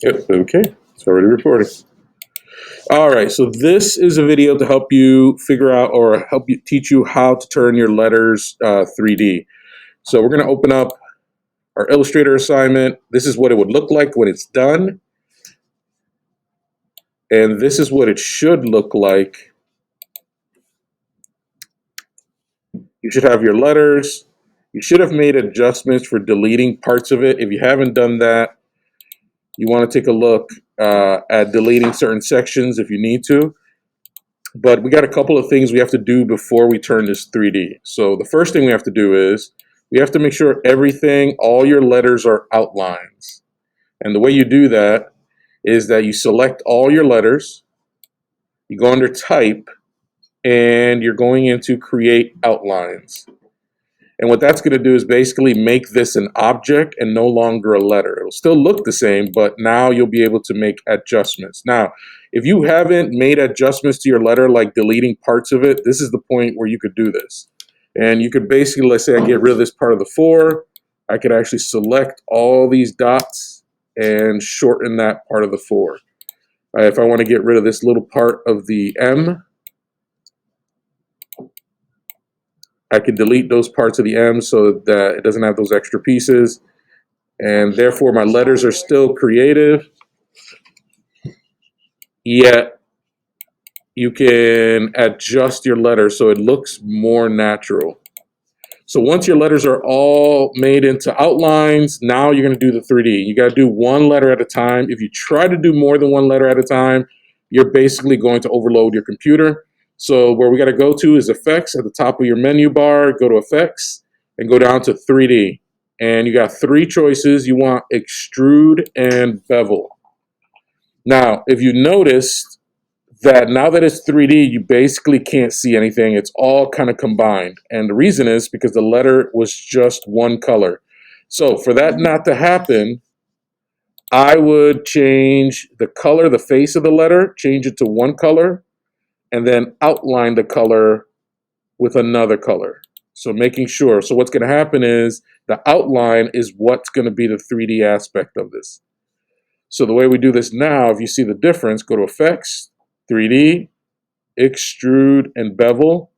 Yep, okay, it's already recording. All right, so this is a video to help you figure out or help you teach you how to turn your letters 3D. So we're going to open up our Illustrator assignment. This is what it would look like when it's done. And this is what it should look like. You should have your letters. You should have made adjustments for deleting parts of it. If you haven't done that, you want to take a look at deleting certain sections if you need to. But we got a couple of things we have to do before we turn this 3D. So the first thing we have to do is we have to make sure everything, all your letters are outlines. And the way you do that is that you select all your letters, you go under type, and you're going into create outlines. And what that's going to do is basically make this an object and no longer a letter. It'll still look the same, but now you'll be able to make adjustments. Now, if you haven't made adjustments to your letter, like deleting parts of it, this is the point where you could do this. And you could basically, let's say I get rid of this part of the 4, I could actually select all these dots and shorten that part of the 4. If I want to get rid of this little part of the M, I could delete those parts of the M so that it doesn't have those extra pieces. And therefore, my letters are still creative, yet you can adjust your letters so it looks more natural. So once your letters are all made into outlines, now you're going to do the 3D. You got to do one letter at a time. If you try to do more than one letter at a time, you're basically going to overload your computer. So where we got to go to is Effects at the top of your menu bar. Go to Effects and go down to 3D. And you got 3 choices. You want Extrude and Bevel. Now, if you noticed that now that it's 3D, you basically can't see anything. It's all kind of combined. And the reason is because the letter was just one color. So for that not to happen, I would change the color, the face of the letter, change it to one color, and then outline the color with another color. So making sure. So what's going to happen is the outline is what's going to be the 3D aspect of this. So the way we do this now, if you see the difference, go to Effects, 3D, Extrude, and Bevel.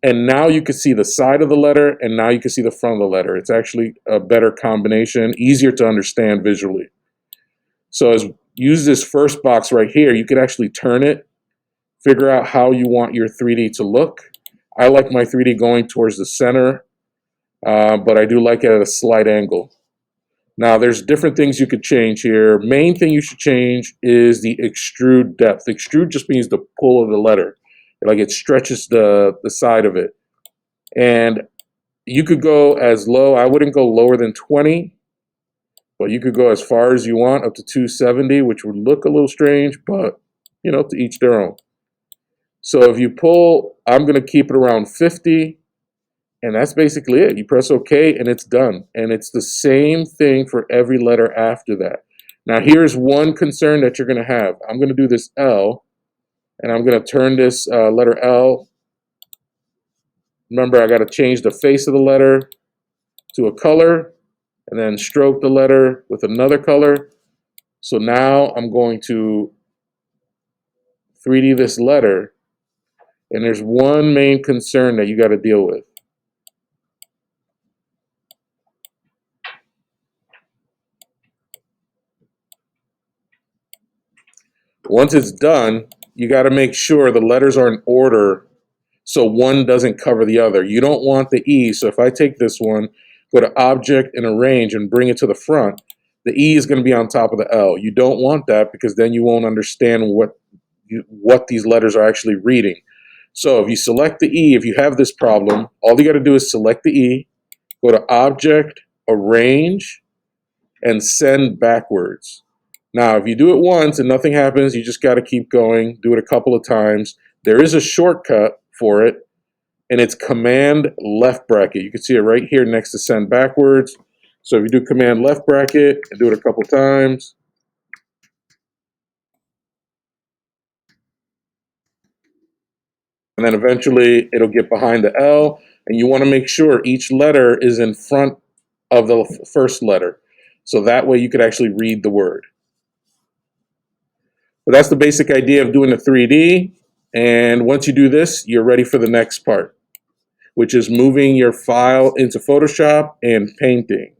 And now you can see the side of the letter, and now you can see the front of the letter. It's actually a better combination, easier to understand visually. So use this first box right here. You could actually turn it, figure out how you want your 3D to look. I like my 3D going towards the center, but I do like it at a slight angle. Now, there's different things you could change here. Main thing you should change is the extrude depth. Extrude just means the pull of the letter. Like it stretches the side of it. And you could go as low, I wouldn't go lower than 20, but you could go as far as you want, up to 270, which would look a little strange, but, you know, to each their own. So if you pull, I'm going to keep it around 50. And that's basically it. You press OK and it's done. And it's the same thing for every letter after that. Now here's one concern that you're going to have. I'm going to do this L, and I'm going to turn this letter L. Remember, I got to change the face of the letter to a color, and then stroke the letter with another color. So now I'm going to 3D this letter, and there's one main concern that you got to deal with. Once it's done, you got to make sure the letters are in order so one doesn't cover the other. You don't want the E. So if I take this one, go to Object and Arrange and bring it to the front, the E is going to be on top of the L. You don't want that because then you won't understand what these letters are actually reading. So if you select the E, if you have this problem, all you got to do is select the E, go to Object, Arrange, and Send Backwards. Now, if you do it once and nothing happens, you just got to keep going, do it a couple of times. There is a shortcut for it, and it's Command left bracket. You can see it right here next to Send Backwards. So if you do Command left bracket and do it a couple times, and then eventually it'll get behind the L, and you want to make sure each letter is in front of the first letter. So that way you could actually read the word. But that's the basic idea of doing a 3D. And once you do this, you're ready for the next part, which is moving your file into Photoshop and painting.